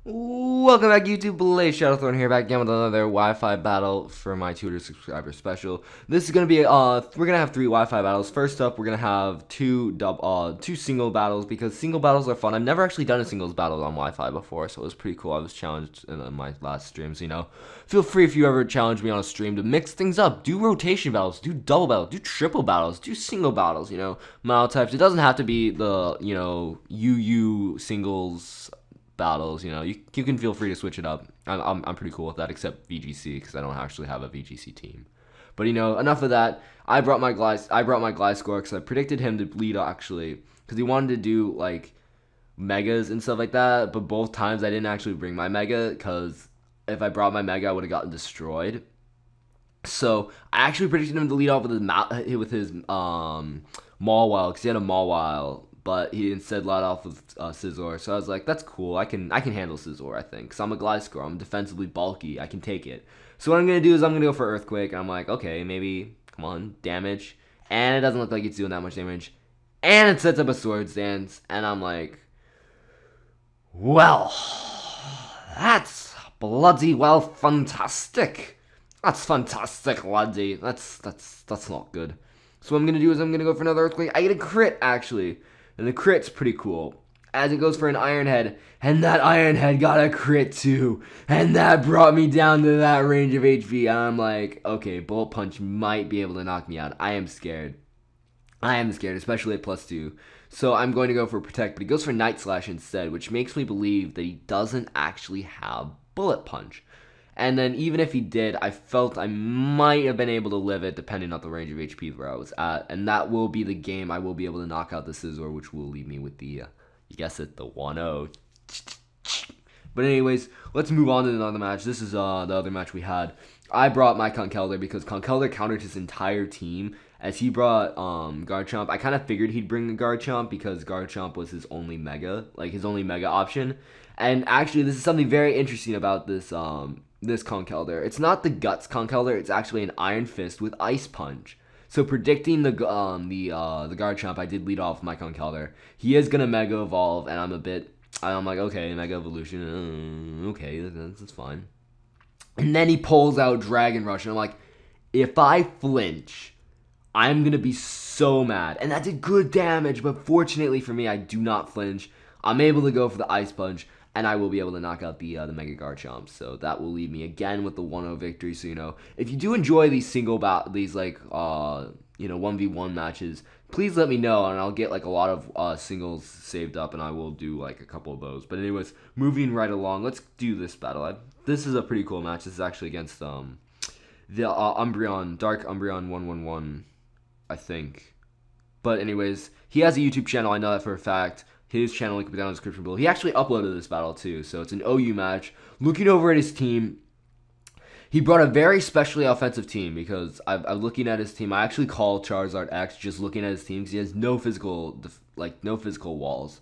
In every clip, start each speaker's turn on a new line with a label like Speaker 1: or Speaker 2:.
Speaker 1: Welcome back, YouTube. Blaze Shadowthorn here, back again with another Wi-Fi battle for my 200 subscriber special. This is gonna be we're gonna have 3 Wi-Fi battles. First up, we're gonna have two single battles because single battles are fun. I've never actually done a singles battle on Wi-Fi before, so it was pretty cool. I was challenged in my last streams. Feel free if you ever challenge me on a stream to mix things up. Do rotation battles, do double battles, do triple battles, do single battles. Model types. It doesn't have to be the UU singles battles. You can feel free to switch it up. I'm pretty cool with that, except VGC, because I don't actually have a VGC team. But enough of that. I brought my Gliscor because I predicted him to lead, actually, because he wanted to do like megas and stuff like that. But both times I didn't actually bring my mega, because if I brought my mega I would have gotten destroyed. So I actually predicted him to lead off with his Mawile, because he had a Mawile, but he instead led off with Scizor. So I was like, that's cool. I can handle Scizor, I think, because I'm a Gliscor. I'm defensively bulky. I can take it. So what I'm going to do is I'm going to go for Earthquake. And I'm like, okay, maybe, come on, damage. And it doesn't look like it's doing that much damage. And it sets up a Swords Dance. And I'm like, well, that's bloody well fantastic. That's fantastic, laddie. That's not good. So what I'm going to do is I'm going to go for another Earthquake. I get a crit, actually. And the crit's pretty cool, as it goes for an Iron Head, and that Iron Head got a crit too, and that brought me down to that range of HP, and I'm like, okay, Bullet Punch might be able to knock me out. I am scared, especially at +2, so I'm going to go for Protect, but he goes for Night Slash instead, which makes me believe that he doesn't actually have Bullet Punch. And then even if he did, I felt I might have been able to live it depending on the range of HP where I was at. And that will be the game I will be able to knock out the Scizor, which will leave me with the, you guess it, the 1-0. But anyways, let's move on to another match. This is the other match we had. I brought my Conkeldurr because Conkeldurr countered his entire team as he brought Garchomp. I kind of figured he'd bring the Garchomp because Garchomp was his only mega, option. And actually, this is something very interesting about this this Conkeldurr. It's not the Guts Conkeldurr, it's actually an Iron Fist with Ice Punch. So predicting the Garchomp, I did lead off my Conkeldurr. He is gonna Mega Evolve, and I'm like, okay, Mega Evolution, okay, that's fine. And then he pulls out Dragon Rush, and I'm like, if I flinch, I'm gonna be so mad. And that did good damage, but fortunately for me, I do not flinch. I'm able to go for the Ice Punch, and I will be able to knock out the Mega Garchomp. So that will leave me again with the 1-0 victory. So, if you do enjoy these 1v1 matches, please let me know, and I'll get like a lot of singles saved up, and I will do like a couple of those. But anyways, moving right along, let's do this battle. This is a pretty cool match. This is actually against the DarkUmbreon115, I think. But anyways, he has a YouTube channel. I know that for a fact. His channel link will be down in the description below. He actually uploaded this battle too, so it's an OU match. Looking over at his team, he brought a very specially offensive team because I'm looking at his team. I actually call Charizard X just looking at his team because he has no physical walls,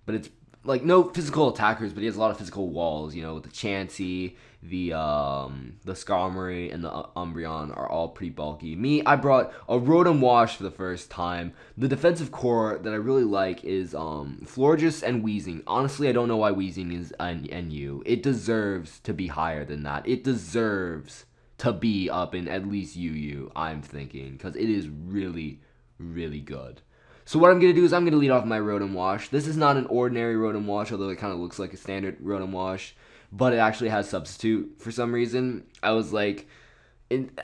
Speaker 1: but it's like no physical attackers, but he has a lot of physical walls. With the Chansey, the Skarmory, and the Umbreon are all pretty bulky. Me, I brought a Rotom Wash for the first time. The defensive core that I really like is Florges and Weezing. Honestly, I don't know why Weezing is an NU. It deserves to be higher than that. It deserves to be up in at least UU, I'm thinking, because it is really, really good. So what I'm going to do is I'm going to lead off my Rotom Wash. This is not an ordinary Rotom Wash, although it kind of looks like a standard Rotom Wash, but it actually has Substitute for some reason. I was like,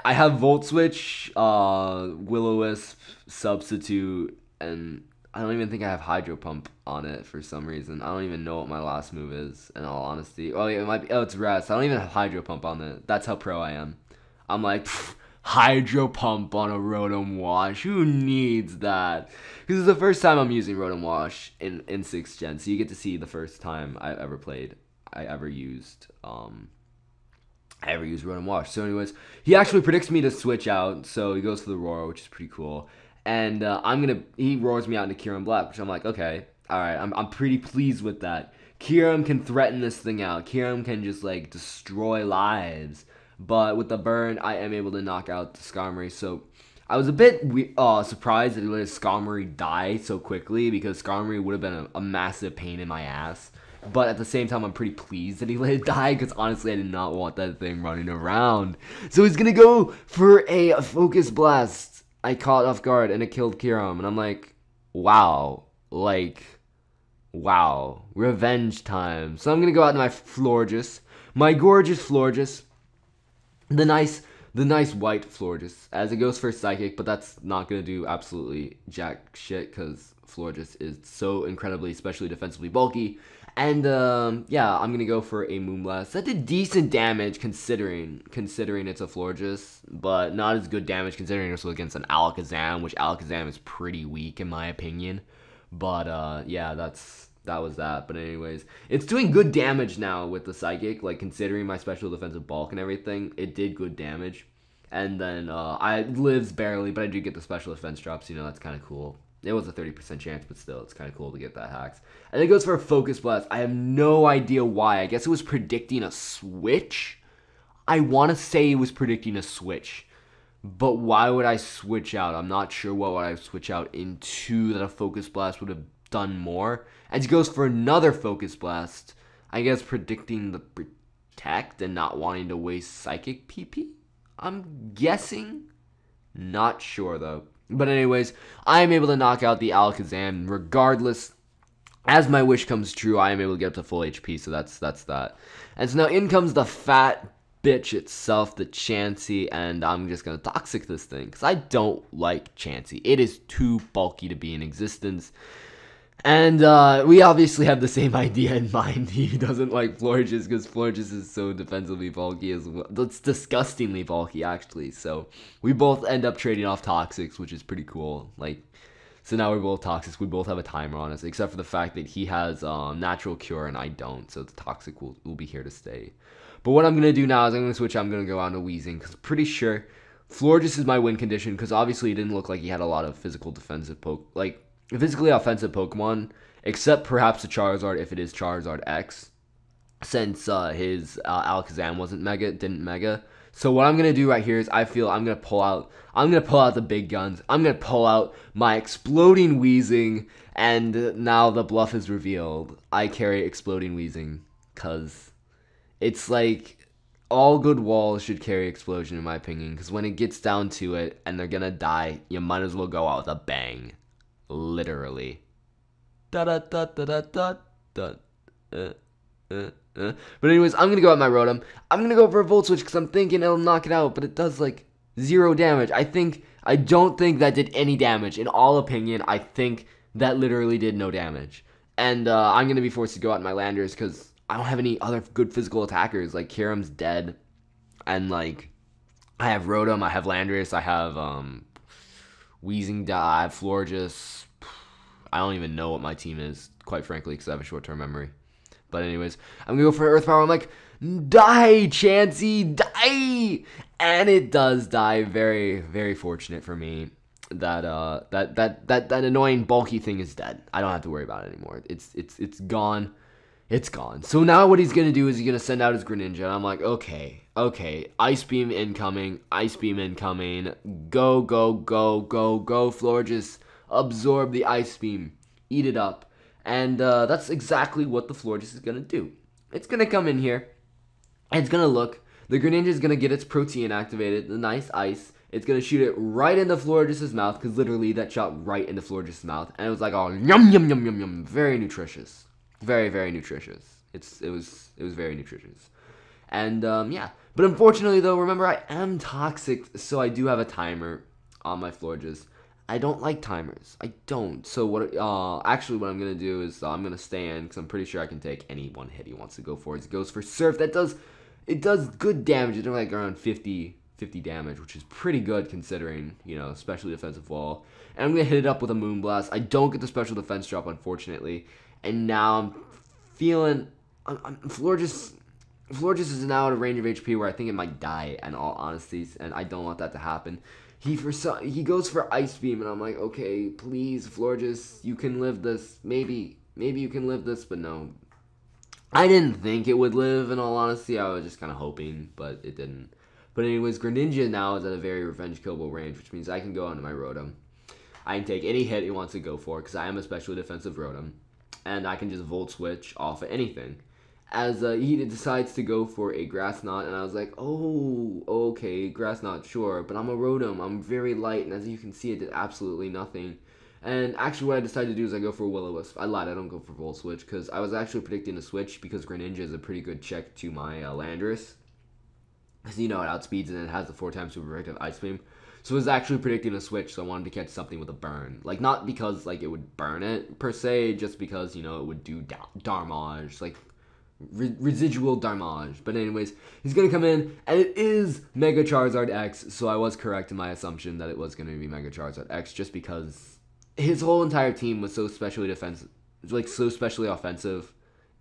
Speaker 1: I have Volt Switch, Will-O-Wisp, Substitute, and I don't even think I have Hydro Pump on it for some reason. I don't even know what my last move is, in all honesty. Oh, yeah, it might be, it's Rest. I don't even have Hydro Pump on it. That's how pro I am. I'm like, Hydro Pump on a Rotom Wash. Who needs that? Because it's the first time I'm using Rotom Wash in 6th Gen, so you get to see the first time I ever used Rotom Wash. So anyways, he actually predicts me to switch out, so he goes for the Roar, which is pretty cool. And he roars me out into Kyurem Black, which I'm like, okay, alright, I'm pretty pleased with that. Kyurem can threaten this thing out. Kyurem can just like destroy lives. But with the burn, I am able to knock out the Skarmory. So I was a bit surprised that he let his Skarmory die so quickly, because Skarmory would have been a massive pain in my ass. But at the same time, I'm pretty pleased that he let it die, because honestly, I did not want that thing running around. So he's gonna go for a Focus Blast. I caught off guard, and it killed Kiram, and I'm like, wow. Like, wow. Revenge time. So I'm gonna go out to my Florges. My gorgeous Florges. The nice white Florges, as it goes for Psychic, but that's not going to do absolutely jack shit, because Florges is so incredibly, especially defensively bulky. And, yeah, I'm going to go for a Moonblast. That did decent damage, considering it's a Florges, but not as good damage considering it's against an Alakazam, which Alakazam is pretty weak, in my opinion. But, yeah, that was that. But anyways, it's doing good damage now with the Psychic, like considering my special defensive bulk and everything. It did good damage. And then I lives barely, but I do get the special defense drops, you know, that's kind of cool. It was a 30% chance, but still, it's kind of cool to get that hacks. And it goes for a Focus Blast. I have no idea why. I guess it was predicting a switch. I want to say it was predicting a switch. But why would I switch out? I'm not sure what would I switch out into that a Focus Blast would have done more. As he goes for another Focus Blast, I guess predicting the Protect and not wanting to waste Psychic PP? I'm guessing. Not sure though. But anyways, I am able to knock out the Alakazam regardless. As my wish comes true, I am able to get up to full HP, so that's that. And so now in comes the fat bitch itself, the Chansey, and I'm just gonna Toxic this thing, because I don't like Chansey. It is too bulky to be in existence. And we obviously have the same idea in mind. He doesn't like Florges because Florges is so defensively bulky as well. It's disgustingly bulky, actually. So we both end up trading off Toxics, which is pretty cool. Like, so now we're both Toxics. We both have a timer on us, except for the fact that he has Natural Cure and I don't. So the Toxic will be here to stay. But what I'm going to do now is I'm going to switch. I'm going to go on to Weezing, because I'm pretty sure Florges is my win condition, because obviously it didn't look like he had a lot of physical defensive physically offensive Pokemon, except perhaps the Charizard if it is Charizard X, since his Alakazam didn't Mega. So what I'm gonna do right here is I'm gonna pull out the big guns. I'm gonna pull out my Exploding Weezing, and now the bluff is revealed. I carry Exploding Weezing, cause it's like all good walls should carry Explosion in my opinion, because when it gets down to it and they're gonna die, you might as well go out with a bang. Literally. But anyways, I'm gonna go at my Rotom. I'm gonna go for a Volt Switch because I'm thinking it'll knock it out, but it does like 0 damage. I don't think that did any damage. In all opinion, I think that literally did no damage. And I'm gonna be forced to go out my Landers because I don't have any other good physical attackers. Like Kyurem's dead, and like I have Rotom, I have Landers, I have Weezing, I have Florges. I don't even know what my team is, quite frankly, because I have a short-term memory. But anyways, I'm going to go for Earth Power. I'm like, die, Chansey, die! And it does die. Very, very fortunate for me that that annoying bulky thing is dead. I don't have to worry about it anymore. It's gone. It's gone. So now what he's going to do is he's going to send out his Greninja. And I'm like, okay. Ice Beam incoming. Ice Beam incoming. Go, Florges. Absorb the Ice Beam. Eat it up. And that's exactly what the Florges is going to do. It's going to come in here. And it's going to look. The Greninja is going to get its Protean activated. The nice ice. It's going to shoot it right into Florges' mouth. Because literally that shot right into Florges' mouth. And it was like, oh, yum, yum, yum, yum, yum. Very nutritious. Very, very nutritious. It was very nutritious. And, yeah. But unfortunately, though, remember, I am toxic. So I do have a timer on my Florges. I don't like timers. I don't. So actually what I'm going to do is I'm going to stand because I'm pretty sure I can take any one hit he wants to go for. It goes for Surf. It does good damage. It's like around 50 damage, which is pretty good considering, you know, special defensive wall. And I'm going to hit it up with a Moonblast. I don't get the special defense drop, unfortunately. And now I'm feeling... Florges is now at a range of HP where I think it might die, in all honesty, and I don't want that to happen. He goes for Ice Beam, and I'm like, okay, please, Florges, you can live this. Maybe you can live this, but no. I didn't think it would live, in all honesty. I was just kind of hoping, but it didn't. But anyways, Greninja now is at a very revenge killable range, which means I can go onto my Rotom. I can take any hit he wants to go for, because I am a specially defensive Rotom. and I can just Volt Switch off of anything. As he decides to go for a Grass Knot, and I was like, oh, okay, Grass Knot, sure, but I'm a Rotom, I'm very light, and as you can see, it did absolutely nothing. And actually what I decided to do is I go for Will-O-Wisp. I lied, I don't go for Volt Switch, because I was actually predicting a switch, because Greninja is a pretty good check to my Landorus. Because, you know, it outspeeds and it has the 4x super effective Ice Beam. So I was actually predicting a switch, so I wanted to catch something with a burn. Like, not because, like, it would burn it, per se, just because, you know, it would do damage, like, residual damage. But anyways, he's going to come in, and it is Mega Charizard X, so I was correct in my assumption that it was going to be Mega Charizard X, just because his whole entire team was so specially defensive, like, so specially offensive,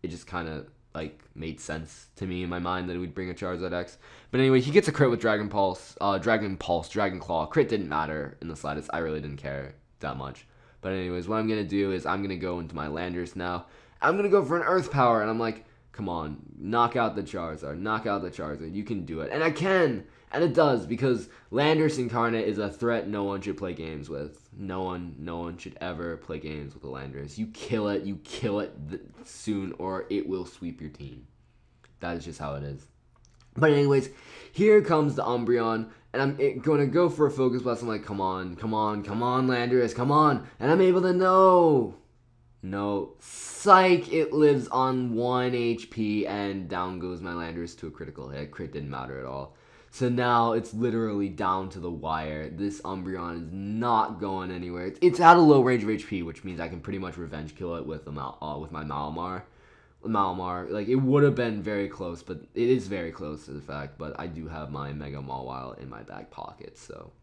Speaker 1: it just kind of, like, made sense to me in my mind that it would bring a Charizard X. But anyway, he gets a crit with Dragon Claw. Crit didn't matter in the slightest. I really didn't care that much. But anyways, what I'm going to do is I'm going to go into my Landers now. I'm going to go for an Earth Power, and I'm like, come on, knock out the Charizard. Knock out the Charizard. You can do it. And I can. And it does, because Landorus Incarnate is a threat no one should play games with. No one should ever play games with a Landorus. You kill it soon, or it will sweep your team. That is just how it is. But anyways, here comes the Umbreon, and I'm going to go for a Focus Blast. I'm like, come on, Landorus, come on. And I'm able to No, psych, it lives on 1 HP, and down goes my Landorus to a critical hit. Crit didn't matter at all. So now it's literally down to the wire. This Umbreon is not going anywhere. It's at a low range of HP, which means I can pretty much revenge kill it with my Malamar. Like, it would have been very close, but it is very close, in fact. But I do have my Mega Mawile in my back pocket, so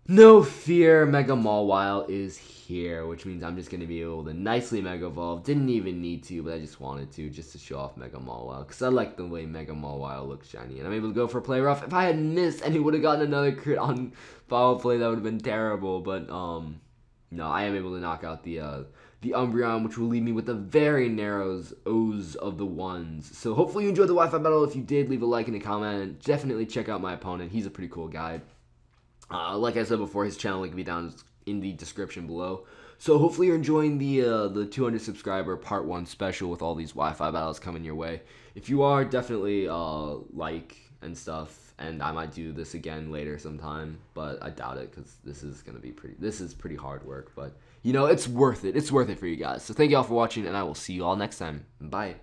Speaker 1: no fear, Mega Mawile is here, which means I'm just going to be able to nicely Mega Evolve. Didn't even need to, but I just wanted to, just to show off Mega Mawile, because I like the way Mega Mawile looks shiny. And I'm able to go for Play Rough. If I had missed and he would have gotten another crit on Foul Play, that would have been terrible. But, no, I am able to knock out the Umbreon, which will leave me with the very narrow O's of the ones. So hopefully you enjoyed the Wi-Fi battle. If you did, leave a like and a comment, and definitely check out my opponent. He's a pretty cool guy. Like I said before, his channel link will be down in the description below. So hopefully you're enjoying the 200 subscriber part 1 special with all these Wi-Fi battles coming your way. If you are, definitely like and stuff, and I might do this again later sometime, but I doubt it, because this is pretty hard work. But you know, it's worth it. It's worth it for you guys. So thank you all for watching, and I will see you all next time. Bye.